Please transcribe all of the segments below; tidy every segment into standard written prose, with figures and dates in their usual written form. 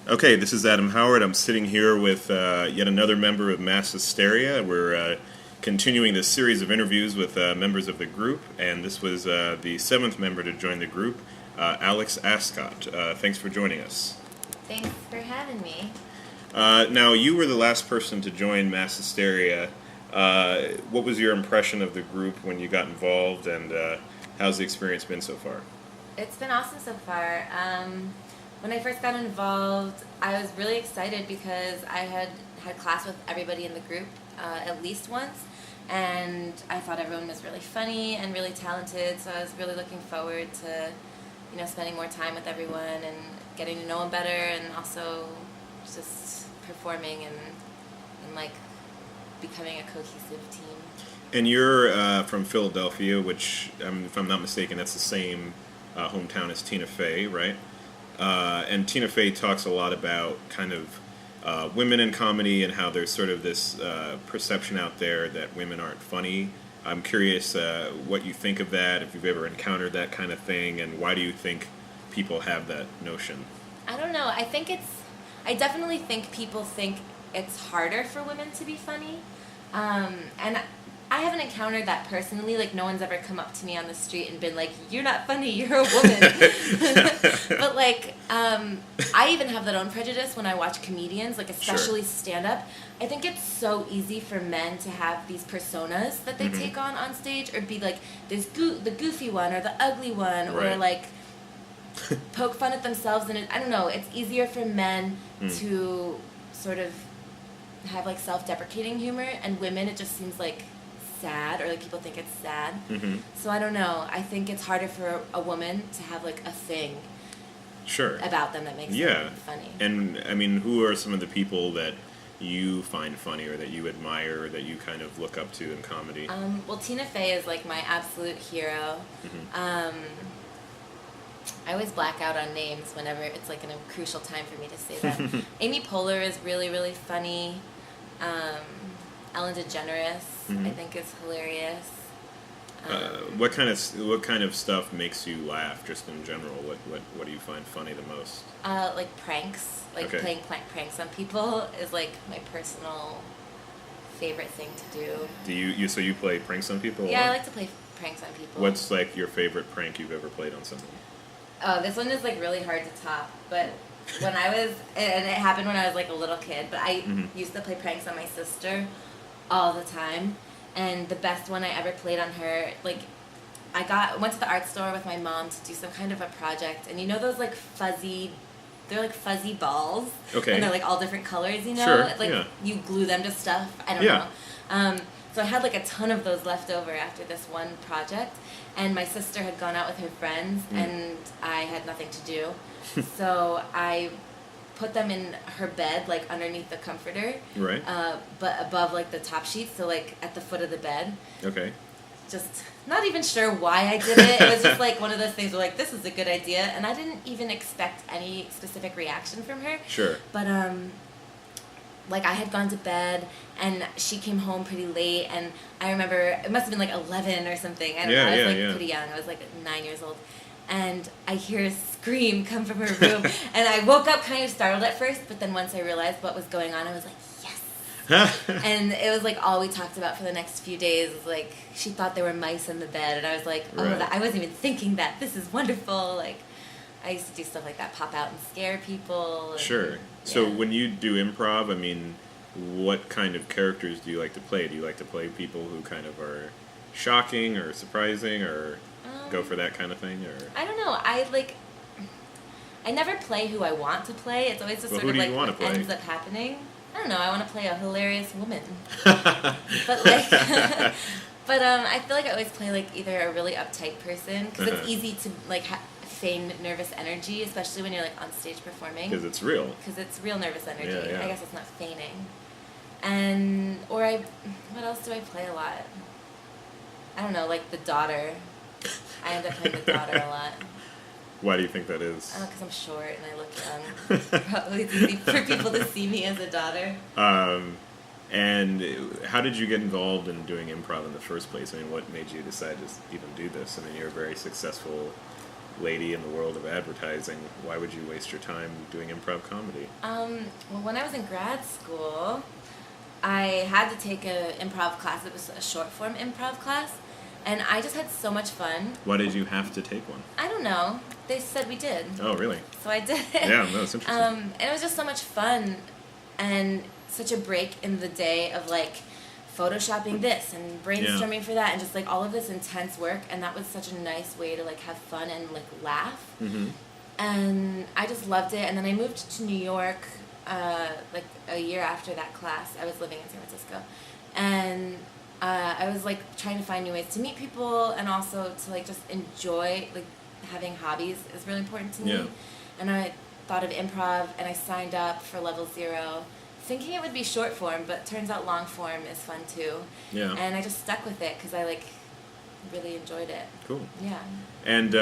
Okay, this is Adam Howard. I'm sitting here with yet another member of Mass Hysteria. We're continuing this series of interviews with members of the group, and this was the seventh member to join the group, Alex Askot. Thanks for joining us. Thanks for having me. Now, you were the last person to join Mass Hysteria. What was your impression of the group when you got involved, and how's the experience been so far? It's been awesome so far. When I first got involved, I was really excited because I had class with everybody in the group at least once, and I thought everyone was really funny and really talented, so I was really looking forward to, spending more time with everyone and getting to know them better, and also just performing and like becoming a cohesive team. And you're from Philadelphia, which, if I'm not mistaken, that's the same hometown as Tina Fey, right? And Tina Fey talks a lot about kind of women in comedy and how there's sort of this perception out there that women aren't funny. I'm curious what you think of that, if you've ever encountered that kind of thing, and why do you think people have that notion? I don't know. I definitely think people think it's harder for women to be funny. And I haven't encountered that personally. Like, no one's ever come up to me on the street and been like, "You're not funny, you're a woman." But, I even have that own prejudice when I watch comedians, especially stand-up. I think it's so easy for men to have these personas that they take on stage, or be like this the goofy one or the ugly one, or poke fun at themselves. And I don't know, it's easier for men to sort of have self-deprecating humor, and women it just seems sad, or people think it's sad. So I don't know, I think it's harder for a woman to have a thing about them that makes them funny. And I mean, who are some of the people that you find funny, or that you admire, or that you kind of look up to in comedy? Well, Tina Fey is my absolute hero. I always black out on names whenever it's in a crucial time for me to say that. Amy Poehler is really, really funny. Ellen DeGeneres, I think, is hilarious. What kind of stuff makes you laugh, just in general? What do you find funny the most? Pranks, playing pranks on people is my personal favorite thing to do. So you play pranks on people? Yeah, I like to play pranks on people. What's your favorite prank you've ever played on someone? Oh, this one is really hard to top, but when I was, and it happened when I was a little kid, but I used to play pranks on my sister all the time, and the best one I ever played on her, went to the art store with my mom to do some kind of a project, and those fuzzy, they're fuzzy balls, and they're all different colors, Sure, you glue them to stuff, I don't know. So I had a ton of those left over after this one project, and my sister had gone out with her friends, and I had nothing to do. So I put them in her bed, underneath the comforter, but above the top sheet, so at the foot of the bed. Okay. Just not even sure why I did it. It was just one of those things where this is a good idea, and I didn't even expect any specific reaction from her. Sure. But I had gone to bed, and she came home pretty late, and I remember it must have been 11 or something. I don't know. I was pretty young. I was 9 years old. And I hear a scream come from her room, and I woke up kind of startled at first, but then once I realized what was going on, I was yes! And it was all we talked about for the next few days. Was she thought there were mice in the bed, and I was I wasn't even thinking that. This is wonderful. I used to do stuff like that, pop out and scare people. And, sure. So when you do improv, I mean, what kind of characters do you like to play? Do you like to play people who kind of are shocking or surprising, or go for that kind of thing? Or I don't know. I never play who I want to play. It's always just sort of what ends up happening. I don't know. I want to play a hilarious woman. But but I feel I always play either a really uptight person, because it's easy to feign nervous energy, especially when you're on stage performing. Because it's real. Because it's real nervous energy. Yeah. I guess it's not feigning. And what else do I play a lot? I don't know, the daughter. I end up playing the daughter a lot. Why do you think that is? Because I'm short and I look young. Probably it's easy for people to see me as a daughter. And how did you get involved in doing improv in the first place? I mean, what made you decide to even do this? I mean, you're a very successful lady in the world of advertising, why would you waste your time doing improv comedy? Well, when I was in grad school, I had to take an improv class. It was a short form improv class, and I just had so much fun. Why did you have to take one? I don't know. They said we did. Oh, really? So I did. Yeah, no, it's interesting. And it was just so much fun, and such a break in the day of like photoshopping this and brainstorming for that, and just like all of this intense work. And that was such a nice way to like have fun and like laugh. Mm-hmm. And I just loved it. And then I moved to New York like a year after that class. I was living in San Francisco, and I was like trying to find new ways to meet people, and also to like just enjoy like having hobbies is really important to me. Yeah. And I thought of improv, and I signed up for Level 0 thinking it would be short form, but turns out long form is fun too. Yeah. And I just stuck with it because I like really enjoyed it. Cool. Yeah. And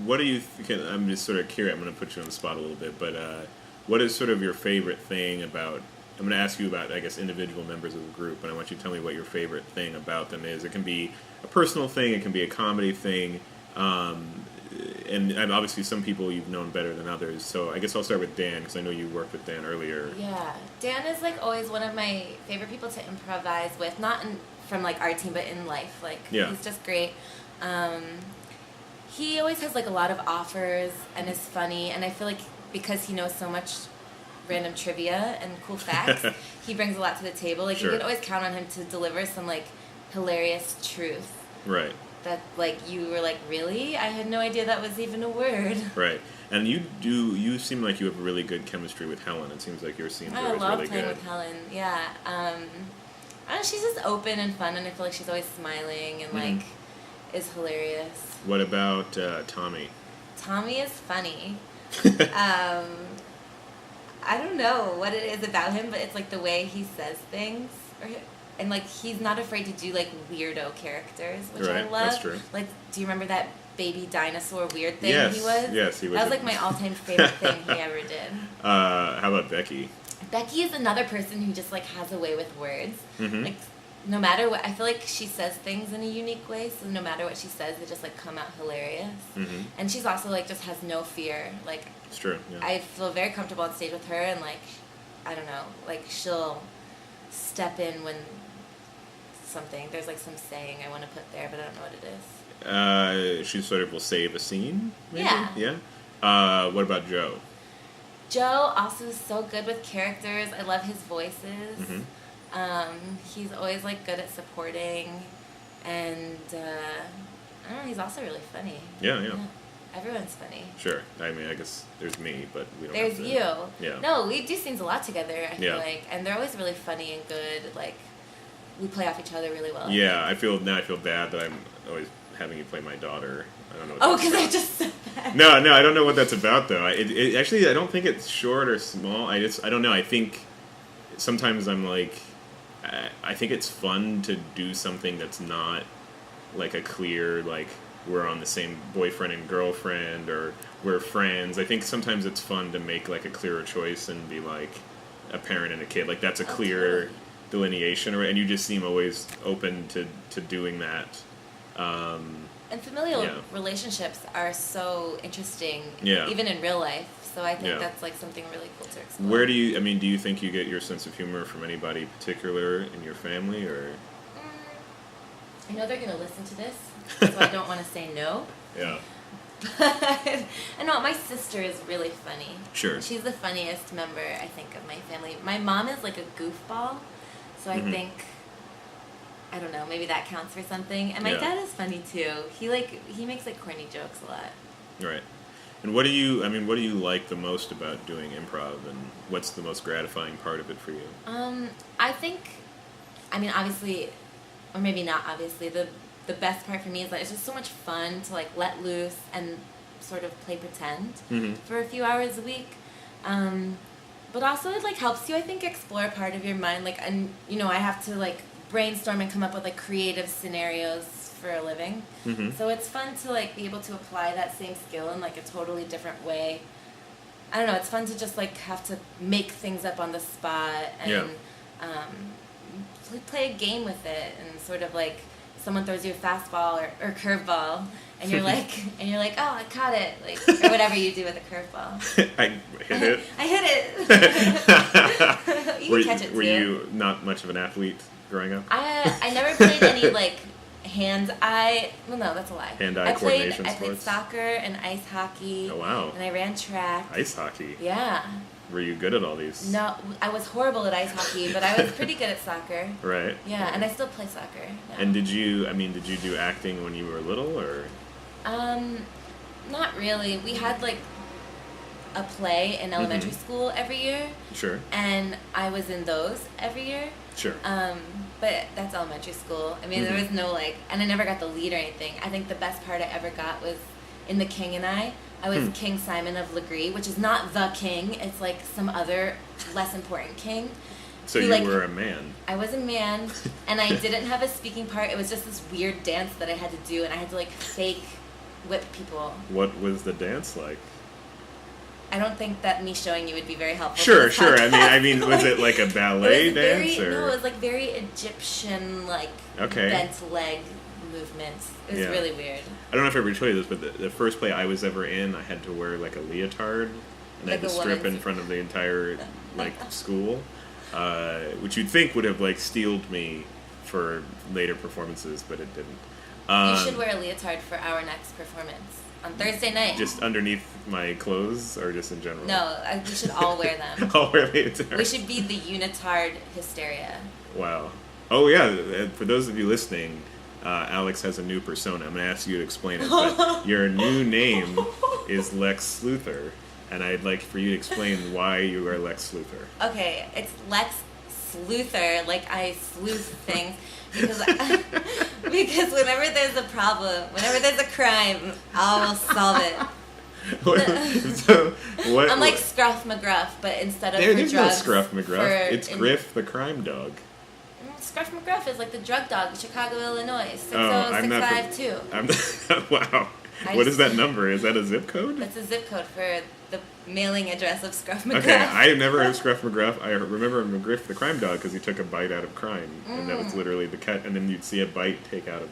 what do you think, I'm just sort of curious, I'm going to put you on the spot a little bit, but what is sort of your favorite thing about, I'm going to ask you about, I guess, individual members of the group, and I want you to tell me what your favorite thing about them is. It can be a personal thing, it can be a comedy thing, and obviously some people you've known better than others, so I guess I'll start with Dan, because I know you worked with Dan earlier. Yeah. Dan is like always one of my favorite people to improvise with, not from like our team, but in life. Like, he's just great. He always has like a lot of offers and is funny, and I feel like because he knows so much random trivia and cool facts, he brings a lot to the table. Like, you can always count on him to deliver some like hilarious truth. Right. That like you were like, really? I had no idea that was even a word. Right. And you seem like you have really good chemistry with Helen. It seems like your scenes are always really good. I love playing with Helen. Yeah. I don't know, she's just open and fun, and I feel like she's always smiling and like is hilarious. What about Tommy? Tommy is funny. I don't know what it is about him, but it's like the way he says things, and like he's not afraid to do like weirdo characters, which I love. That's true. Like, do you remember that baby dinosaur weird thing he was? Yes, he was. That was like my all-time favorite thing he ever did. How about Becky? Becky is another person who just like has a way with words. Mm-hmm. Like, no matter what, I feel like she says things in a unique way, so no matter what she says, they just like come out hilarious. Mm-hmm. And she's also like just has no fear. Like, it's true. Yeah. I feel very comfortable on stage with her, and like, I don't know, like she'll step in when there's like some saying I want to put there, but I don't know what it is. She sort of will save a scene, maybe? Yeah. Yeah? What about Joe? Joe also is so good with characters. I love his voices. Mm-hmm. He's always like good at supporting, and I don't know, he's also really funny. Yeah. Everyone's funny. Sure. I mean, I guess there's me, but we don't There's have to. you. Yeah. No, we do scenes a lot together, I feel like, and they're always really funny and good. Like, we play off each other really well. Yeah, I feel bad that I'm always having you play my daughter. I don't know. Oh, because I just said that. No, I don't know what that's about though. It actually, I don't think it's short or small. I don't know. I think sometimes I'm like, I think it's fun to do something that's not like a clear like we're on the same boyfriend and girlfriend or we're friends. I think sometimes it's fun to make like a clearer choice and be like a parent and a kid. Like that's a clear delineation, and you just seem always open to doing that. And familial relationships are so interesting, even in real life. So I think that's like something really cool to explore. Where do you think you get your sense of humor from anybody particular in your family, or? I know they're going to listen to this, so I don't want to say no. Yeah. But I know my sister is really funny. Sure. She's the funniest member, I think, of my family. My mom is like a goofball, so I think, I don't know, maybe that counts for something. And my dad is funny too. He makes like corny jokes a lot. Right. And what do you like the most about doing improv, and what's the most gratifying part of it for you? I think, obviously, or maybe not obviously, the best part for me is that it's just so much fun to like let loose and sort of play pretend for a few hours a week. But also it like helps you, I think, explore a part of your mind. Like, and I have to like brainstorm and come up with like creative scenarios for a living. So it's fun to like be able to apply that same skill in like a totally different way. I don't know, it's fun to just like have to make things up on the spot and play a game with it and sort of like someone throws you a fastball or curveball, and you're like, oh, I caught it, like, or whatever you do with a curveball. I hit it. I hit it. You can catch it too. Were you not much of an athlete growing up? I never played any like hand-eye. Well, no, that's a lie. Hand-eye coordination I played sports? soccer and ice hockey. Oh wow. And I ran track. Ice hockey. Yeah. Were you good at all these? No, I was horrible at ice hockey, but I was pretty good at soccer. Right. Yeah, and I still play soccer. Now. And did you do acting when you were little, or? Not really. We had like a play in elementary school every year. Sure. And I was in those every year. Sure. But that's elementary school. I mean, there was no like, and I never got the lead or anything. I think the best part I ever got was in The King and I was King Simon of Legree, which is not the king. It's like some other less important king. So you were a man. I was a man, and I didn't have a speaking part. It was just this weird dance that I had to do, and I had to like fake whip people. What was the dance like? I don't think that me showing you would be very helpful. Sure. I mean, was it like a ballet dance or? No, it was like very Egyptian, like bent leg movements. It was really weird. I don't know if I ever told you this, but the first play I was ever in, I had to wear like a leotard, and I had to strip in front of the entire like school, which you'd think would have like steeled me for later performances, but it didn't. You should wear a leotard for our next performance on Thursday night. Just underneath my clothes, or just in general? No, we should all wear them. All wear leotards. We should be the unitard Hysteria. Wow. Oh yeah. For those of you listening, Alex has a new persona. I'm going to ask you to explain it, but your new name is Lex Sleuther, and I'd like for you to explain why you are Lex Sleuther. Okay, it's Lex Sleuther, like I sleuth things, because whenever there's a problem, whenever there's a crime, I'll solve it. I'm like Scruff McGruff, but instead of there's drugs, no Scruff McGruff. It's Griff the crime dog. Scruff McGruff is like the drug dog, Chicago, Illinois, 60652. Wow. What is that number? Is that a zip code? That's a zip code for the mailing address of Scruff McGruff. Okay, I never heard of Scruff McGruff. I remember McGriff the crime dog because he took a bite out of crime, and that was literally the cut. And then you'd see a bite take out of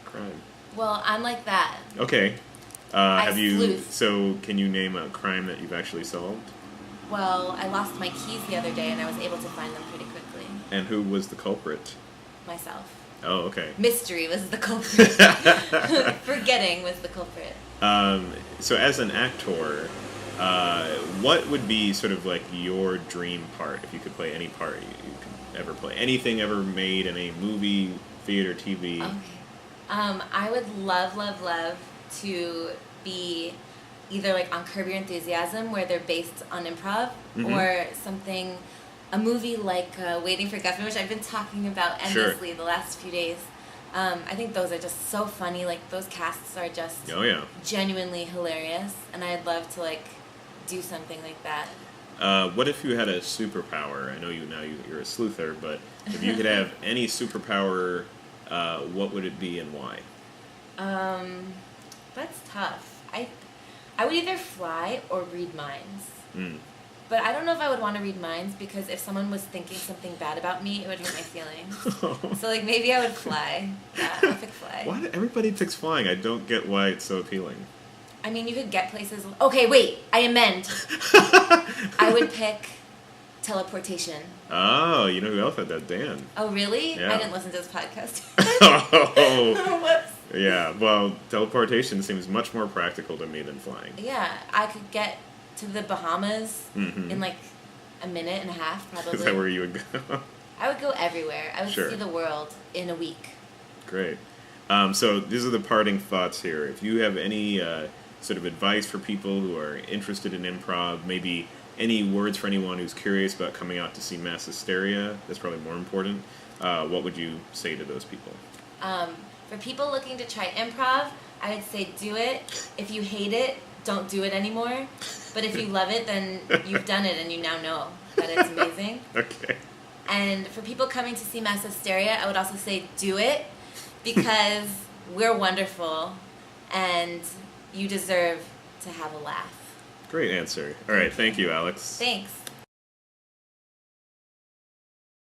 crime. Well, I'm like that. Okay. Have you? Sleuth. So, can you name a crime that you've actually solved? Well, I lost my keys the other day, and I was able to find them pretty quickly. And who was the culprit? Myself. Oh, okay. Mystery was the culprit. Forgetting was the culprit. So as an actor, what would be sort of like your dream part if you could play any part you could ever play? Anything ever made in a movie, theater, TV? Okay. I would love to be either like on Curb Your Enthusiasm, where they're based on improv, or something... A movie like Waiting for Guffman, which I've been talking about endlessly the last few days. I think those are just so funny. Like, those casts are just genuinely hilarious. And I'd love to, like, do something like that. What if you had a superpower? I know you're a sleuther, but if you could have any superpower, what would it be and why? That's tough. I would either fly or read minds. But I don't know if I would want to read minds, because if someone was thinking something bad about me, it would hurt my feelings. So, like, maybe I would fly. Yeah, I'll pick fly. Why do everybody picks flying? I don't get why it's so appealing. I mean, you could get places... Okay, wait. I amend. I would pick teleportation. Oh, you know who else had that? Dan. Oh, really? Yeah. I didn't listen to this podcast. Oh. Whoops. Yeah, well, teleportation seems much more practical to me than flying. Yeah, I could get to the Bahamas in like a minute and a half, probably. Is that where you would go? I would go everywhere. I would see the world in a week. Great. So these are the parting thoughts here. If you have any sort of advice for people who are interested in improv, maybe any words for anyone who's curious about coming out to see Mass Hysteria, that's probably more important, what would you say to those people? For people looking to try improv, I would say do it. If you hate it, don't do it anymore. But if you love it, then you've done it and you now know that it's amazing. Okay. And for people coming to see Mass Hysteria, I would also say do it, because we're wonderful and you deserve to have a laugh. Great answer. All right, thank you, Alex. Thanks.